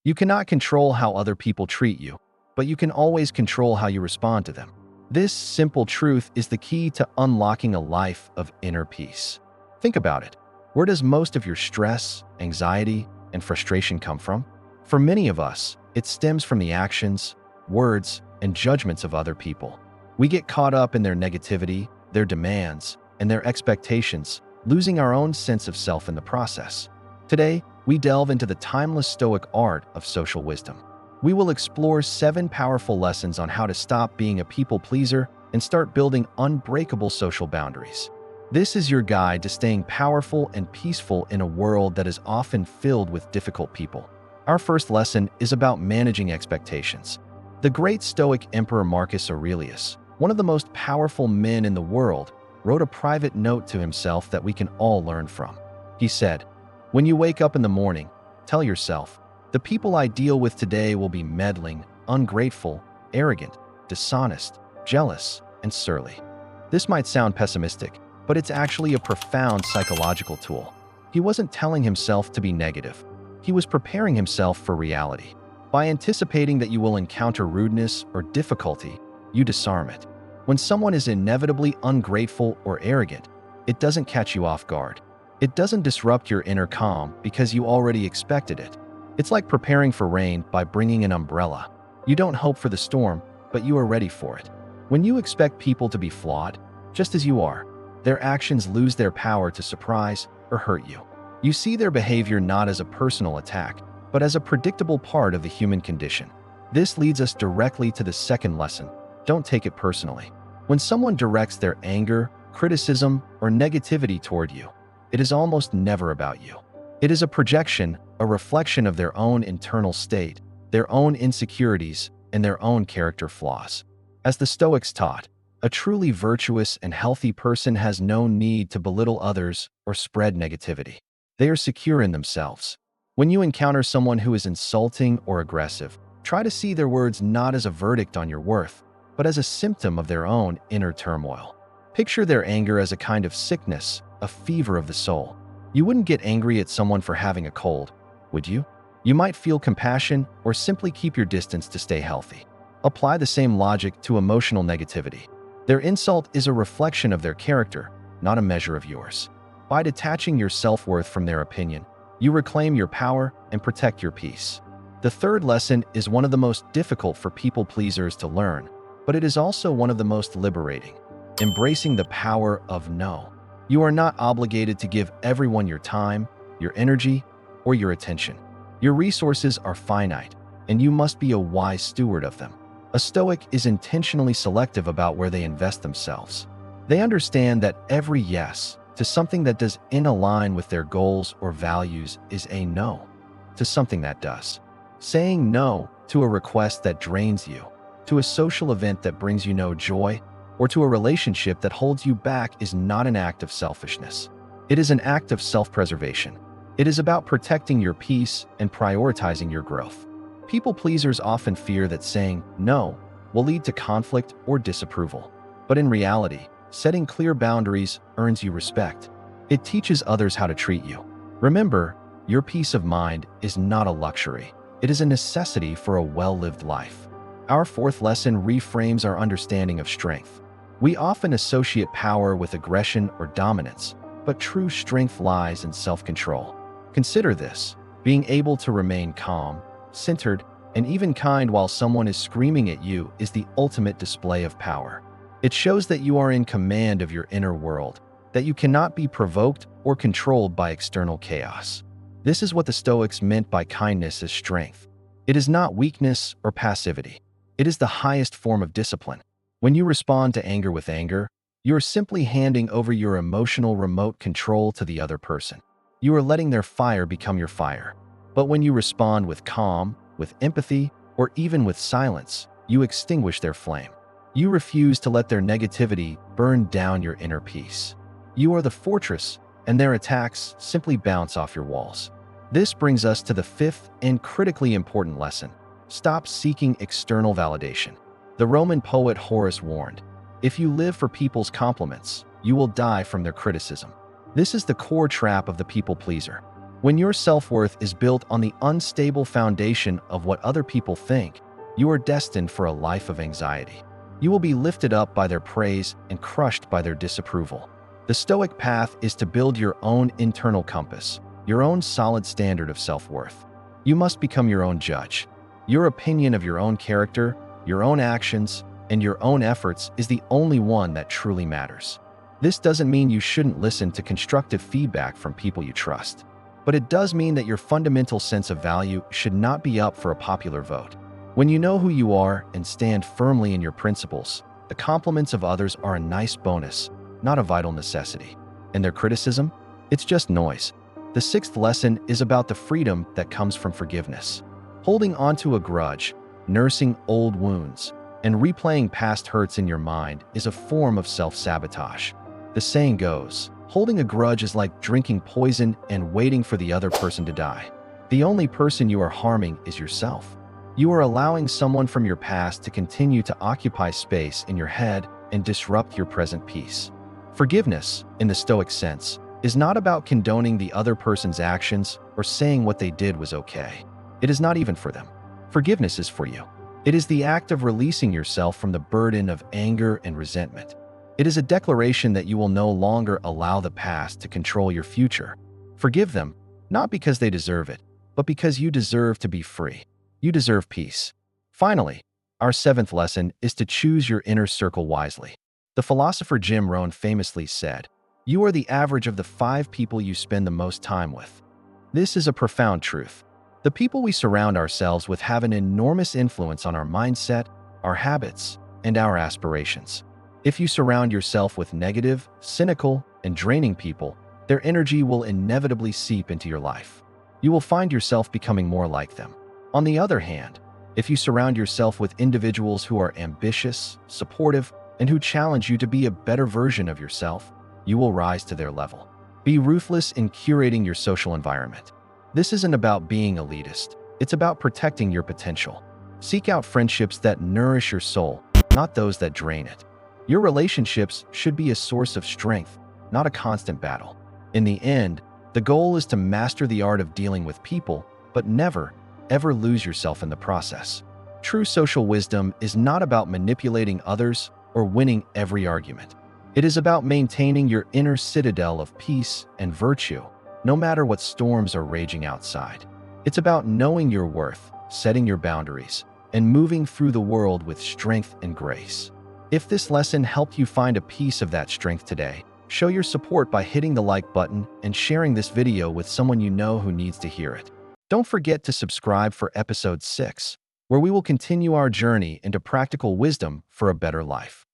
You cannot control how other people treat you, but you can always control how you respond to them. This simple truth is the key to unlocking a life of inner peace. Think about it. Where does most of your stress, anxiety, and frustration come from? For many of us, it stems from the actions, words, and judgments of other people. We get caught up in their negativity, their demands, and their expectations, losing our own sense of self in the process. Today, we delve into the timeless Stoic art of social wisdom. We will explore 7 powerful lessons on how to stop being a people pleaser and start building unbreakable social boundaries. This is your guide to staying powerful and peaceful in a world that is often filled with difficult people. Our first lesson is about managing expectations. The great Stoic Emperor Marcus Aurelius, one of the most powerful men in the world, wrote a private note to himself that we can all learn from. He said, "When you wake up in the morning, tell yourself, the people I deal with today will be meddling, ungrateful, arrogant, dishonest, jealous, and surly." This might sound pessimistic, but it's actually a profound psychological tool. He wasn't telling himself to be negative. He was preparing himself for reality. By anticipating that you will encounter rudeness or difficulty, you disarm it. When someone is inevitably ungrateful or arrogant, it doesn't catch you off guard. It doesn't disrupt your inner calm because you already expected it. It's like preparing for rain by bringing an umbrella. You don't hope for the storm, but you are ready for it. When you expect people to be flawed, just as you are, their actions lose their power to surprise or hurt you. You see their behavior not as a personal attack, but as a predictable part of the human condition. This leads us directly to the second lesson: don't take it personally. When someone directs their anger, criticism, or negativity toward you, it is almost never about you. It is a projection, a reflection of their own internal state, their own insecurities, and their own character flaws. As the Stoics taught, a truly virtuous and healthy person has no need to belittle others or spread negativity. They are secure in themselves. When you encounter someone who is insulting or aggressive, try to see their words not as a verdict on your worth, but as a symptom of their own inner turmoil. Picture their anger as a kind of sickness, a fever of the soul. You wouldn't get angry at someone for having a cold, would you? You might feel compassion or simply keep your distance to stay healthy. Apply the same logic to emotional negativity. Their insult is a reflection of their character, not a measure of yours. By detaching your self-worth from their opinion, you reclaim your power and protect your peace. The third lesson is one of the most difficult for people pleasers to learn, but it is also one of the most liberating: embracing the power of no. You are not obligated to give everyone your time, your energy, or your attention. Your resources are finite, and you must be a wise steward of them. A Stoic is intentionally selective about where they invest themselves. They understand that every yes to something that doesn't align with their goals or values is a no to something that does. Saying no to a request that drains you, to a social event that brings you no joy, or to a relationship that holds you back is not an act of selfishness. It is an act of self-preservation. It is about protecting your peace and prioritizing your growth. People pleasers often fear that saying no will lead to conflict or disapproval. But in reality, setting clear boundaries earns you respect. It teaches others how to treat you. Remember, your peace of mind is not a luxury. It is a necessity for a well-lived life. Our fourth lesson reframes our understanding of strength. We often associate power with aggression or dominance, but true strength lies in self-control. Consider this: being able to remain calm, centered, and even kind while someone is screaming at you is the ultimate display of power. It shows that you are in command of your inner world, that you cannot be provoked or controlled by external chaos. This is what the Stoics meant by kindness as strength. It is not weakness or passivity. It is the highest form of discipline. When you respond to anger with anger, you are simply handing over your emotional remote control to the other person. You are letting their fire become your fire. But when you respond with calm, with empathy, or even with silence, you extinguish their flame. You refuse to let their negativity burn down your inner peace. You are the fortress, and their attacks simply bounce off your walls. This brings us to the fifth and critically important lesson: stop seeking external validation. The Roman poet Horace warned, "If you live for people's compliments, you will die from their criticism." This is the core trap of the people pleaser. When your self-worth is built on the unstable foundation of what other people think, you are destined for a life of anxiety. You will be lifted up by their praise and crushed by their disapproval. The Stoic path is to build your own internal compass, your own solid standard of self-worth. You must become your own judge. Your opinion of your own character, your own actions, and your own efforts is the only one that truly matters. This doesn't mean you shouldn't listen to constructive feedback from people you trust, but it does mean that your fundamental sense of value should not be up for a popular vote. When you know who you are and stand firmly in your principles, the compliments of others are a nice bonus, not a vital necessity. And their criticism? It's just noise. The sixth lesson is about the freedom that comes from forgiveness. Holding onto a grudge, nursing old wounds, and replaying past hurts in your mind is a form of self-sabotage. The saying goes, holding a grudge is like drinking poison and waiting for the other person to die. The only person you are harming is yourself. You are allowing someone from your past to continue to occupy space in your head and disrupt your present peace. Forgiveness, in the Stoic sense, is not about condoning the other person's actions or saying what they did was okay. It is not even for them. Forgiveness is for you. It is the act of releasing yourself from the burden of anger and resentment. It is a declaration that you will no longer allow the past to control your future. Forgive them, not because they deserve it, but because you deserve to be free. You deserve peace. Finally, our seventh lesson is to choose your inner circle wisely. The philosopher Jim Rohn famously said, "You are the average of the 5 people you spend the most time with." This is a profound truth. The people we surround ourselves with have an enormous influence on our mindset, our habits, and our aspirations. If you surround yourself with negative, cynical, and draining people, their energy will inevitably seep into your life. You will find yourself becoming more like them. On the other hand, if you surround yourself with individuals who are ambitious, supportive, and who challenge you to be a better version of yourself, you will rise to their level. Be ruthless in curating your social environment. This isn't about being elitist. It's about protecting your potential. Seek out friendships that nourish your soul, not those that drain it. Your relationships should be a source of strength, not a constant battle. In the end, the goal is to master the art of dealing with people, but never, ever lose yourself in the process. True social wisdom is not about manipulating others or winning every argument. It is about maintaining your inner citadel of peace and virtue, no matter what storms are raging outside. It's about knowing your worth, setting your boundaries, and moving through the world with strength and grace. If this lesson helped you find a piece of that strength today, show your support by hitting the like button and sharing this video with someone you know who needs to hear it. Don't forget to subscribe for episode 6, where we will continue our journey into practical wisdom for a better life.